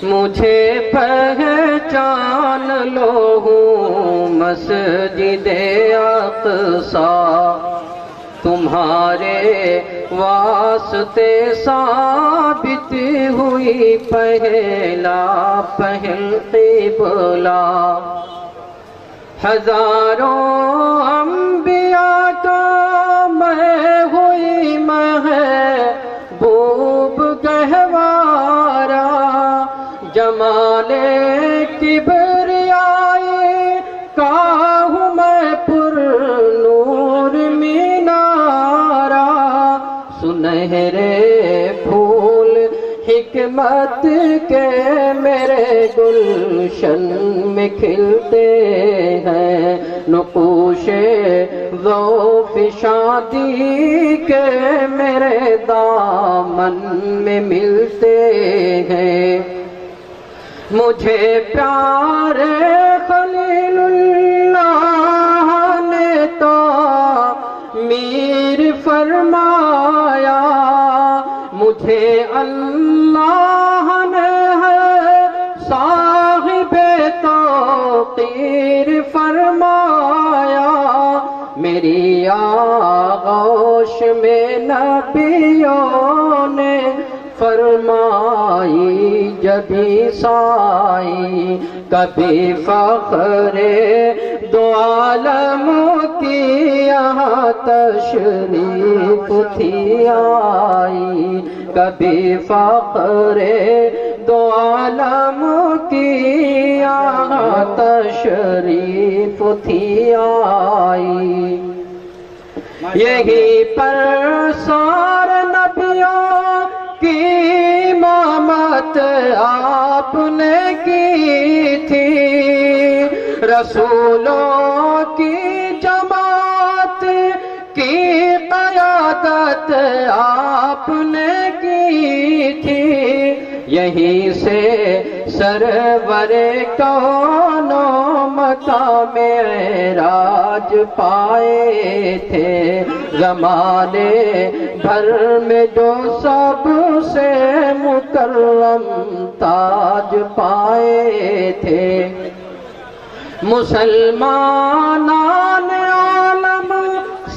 مجھے پہچان لو ہوں مسجد اقصیٰ، تمہارے واسطے ثابت ہوئی پہلا پہل قبلہ۔ ہزاروں انبیاء کا میں ہوئی محبوب گہوارہ، جمال کبریائی کا ہوں میں پر نور مینارہ، سنہرے پھول حکمت کے میرے گلشن میں کھلتے ہیں، نقوش ذوف شادی کے میرے دامن میں ملتے ہیں۔ مجھے پیارے خلیل اللہ نے تعمیر فرمایا، مجھے اللہ نے ہے صاحب توقیر فرمایا، میری آغوش میں نبیوں نے فرمائی جبھی سائی، کبھی فخر دو عالم کی یہاں تشریف تھی آئی، کبھی فخر دو عالم کی یہاں تشریف تھی آئی، یہی پر سارے نبیوں کی امامت آپ نے کی تھی، رسولوں کی جماعت کی قیادت آپ نے کی تھی، یہیں سے سرور کون و مقام معراج پائے تھے، زمانے بھر میں جو سب سے مکرم تاج پائے تھے، مسلمانان عالم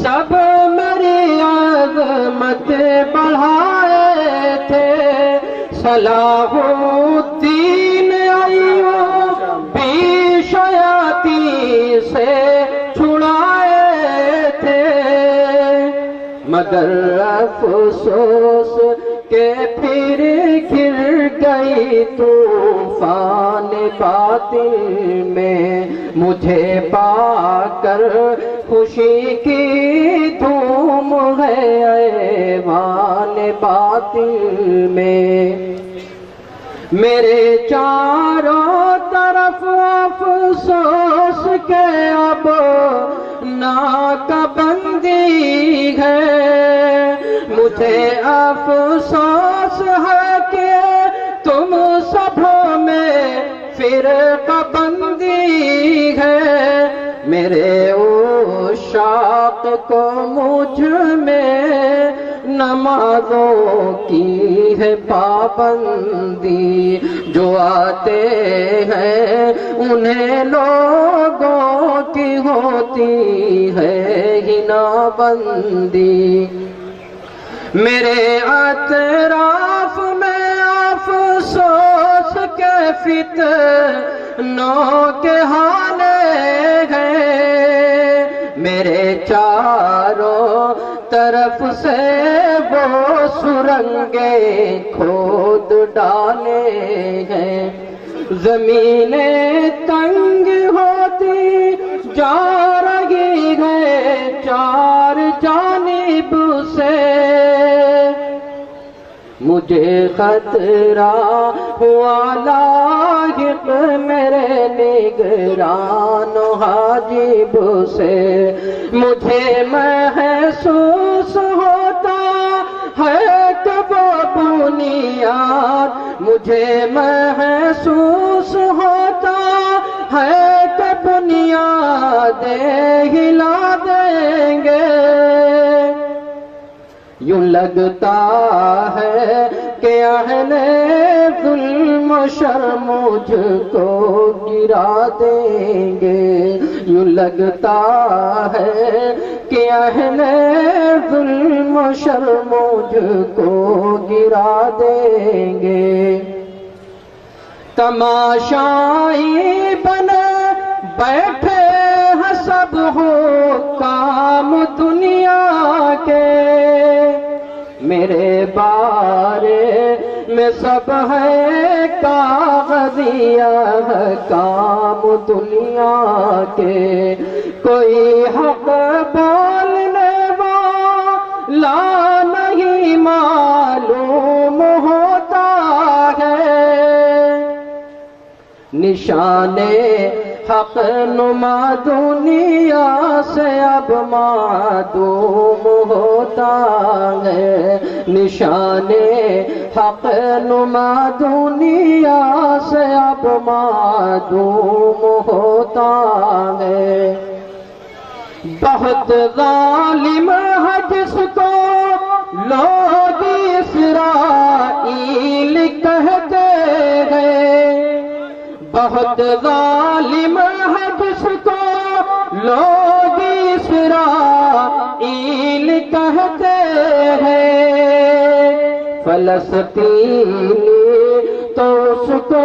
سب میری عظمت بڑھائے تھے، صلاح الدین ایوبی شیاطین سے چھڑائے تھے، مگر افسوس کہ پھر گر گئی طوفان باطل میں، مجھے پا کر خوشی کی دھوم ہے ایوان باطل میں، میرے چاروں طرف افسوس کے اب ناکبندی ہے، مجھے افسوس ہے کہ تم سبھوں میں فرقہ بندی ہے، میرے عشاق کو مجھ میں نمازوں کی ہے پابندی، جو آتے ہیں انہیں لوگوں کی ہوتی ہے ہنا بندی، میرے اطراف میں افسوس کے فتنوں کے حالے ہیں، میرے چاروں طرف سے وہ سرنگیں کھود ڈالے ہیں، زمینیں تنگ ہوتی جا رہی ہے چار جانب سے، مجھے خطرہ ہوا لاحق میرے نگران و حاجب سے، مجھے محسوس ہوتا ہے کہ وہ بنیاد، مجھے محسوس ہوتا ہے کہ بنیادیں ہلا دیں گے، یوں لگتا ہے کہ اہل ظلم و شرم مجھ کو گرا دیں گے، یوں لگتا ہے کہ اہل ظلم و شرم مجھ کو گرا دیں گے۔ تماشائی بنے بیٹھے ہیں سب حکام دنیا کے، میرے بارے میں سب ہے کاغذیہ کام دنیا کے، کوئی حق بولنے والا نہیں معلوم ہوتا ہے، نشان حق نما دنیا سے اب معدوم ہوتا ہے، نشان حق نما دنیا سے اب معدوم ہوتا ہے۔ بہت ظالم ہے جس کو لوگ اسرائیل کہتے ہیں، بہت ظالم ہے جس کو لوگ اسرائیل کہتے ہیں، فلسطینی تو اس کو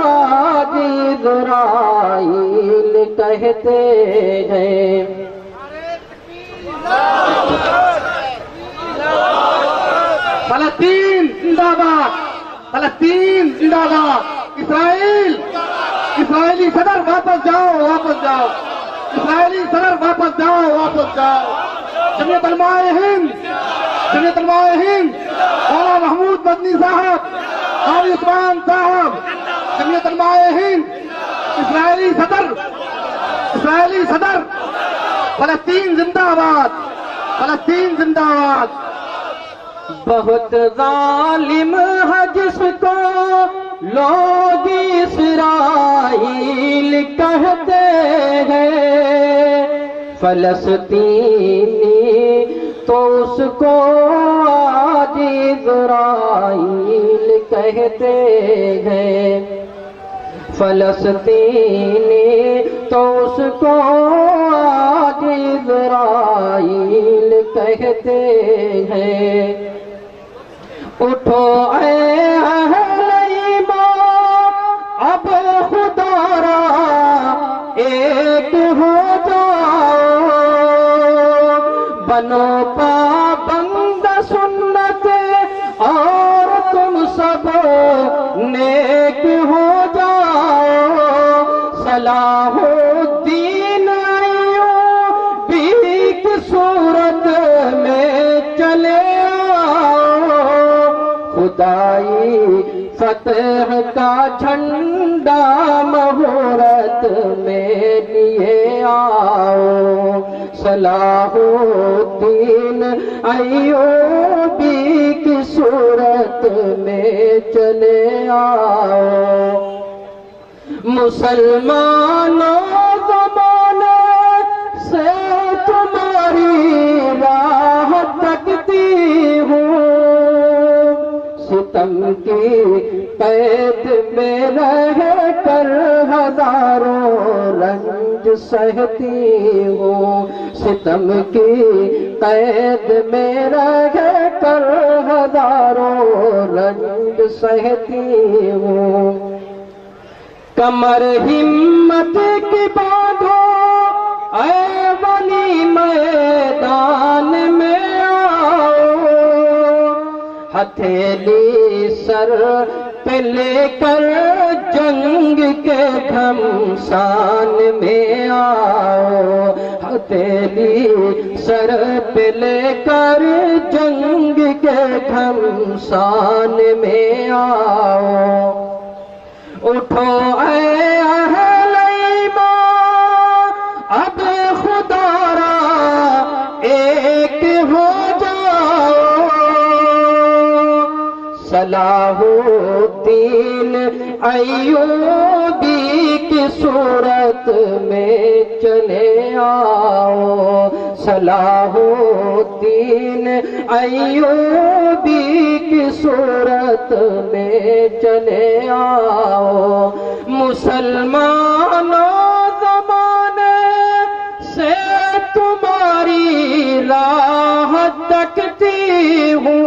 آج اسرائیل کہتے ہیں۔ فلسطین زندہ باد، فلسطین زندہ باد، اسرائیل، اسرائیلی صدر واپس جاؤ، واپس جاؤ، اسرائیلی صدر واپس جاؤ، واپس جاؤ۔ جمعیت علماء ہند، جمعیت علماء ہند، مولانا محمود مدنی صاحب، قاضی عثمان صاحب، جمعیت علماء ہند، اسرائیلی صدر، اسرائیلی صدر، فلسطین زندہ باد، فلسطین زندہ باد۔ بہت ظالم ہے جس کو لوگ اسرائیل کہتے ہیں، فلسطینی تو اس کو آج اسرائیل کہتے ہیں، فلسطینی تو اس کو آج اسرائیل کہتے ہیں۔ اٹھو اے اہل ایمان، اب خدا را ایک ہو جاؤ، بنو پابند سنت اور تم سب نیک ہو جاؤ، صلاح الدین ایوبی کی صورت میں چلے خدائی فتح کا جھنڈا مہورت میں لیے آؤ، صلاح الدین ایوبی کی صورت میں چلے آؤ۔ مسلمانوں زمانے سے تمہاری راہ تکتی ہوں، ستم کی قید میں رہ کر ہزاروں رنج سہتی ہوں، ستم کی قید میں رہ کر ہزاروں رنج سہتی ہوں۔ کمر ہمت کی باندھو اے ولی میدان میں آؤ، ہتھیلی سر پہ لے کر جنگ کے گھمسان میں آؤ، ہتھیلی سر پہ لے کر جنگ کے گھمسان میں آؤ۔ اٹھو اے اہل ایمان، اب خدا را ایک ہو جاؤ، صلاح الدین ایوبی کی صورت میں چلے آؤ، صلاح الدین ایوبی کی صورت میں چلے آؤ، مسلمانوں زمانے سے تمہاری راہ تکتی ہوں،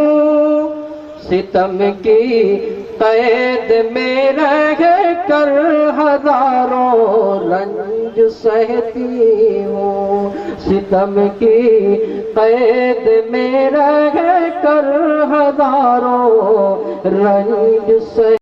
ستم کی قید میں رہ کر ہزاروں رنج سہتی ہوں، ستم کی قید میں رہ کر ہزاروں رنج سہتی ہوں۔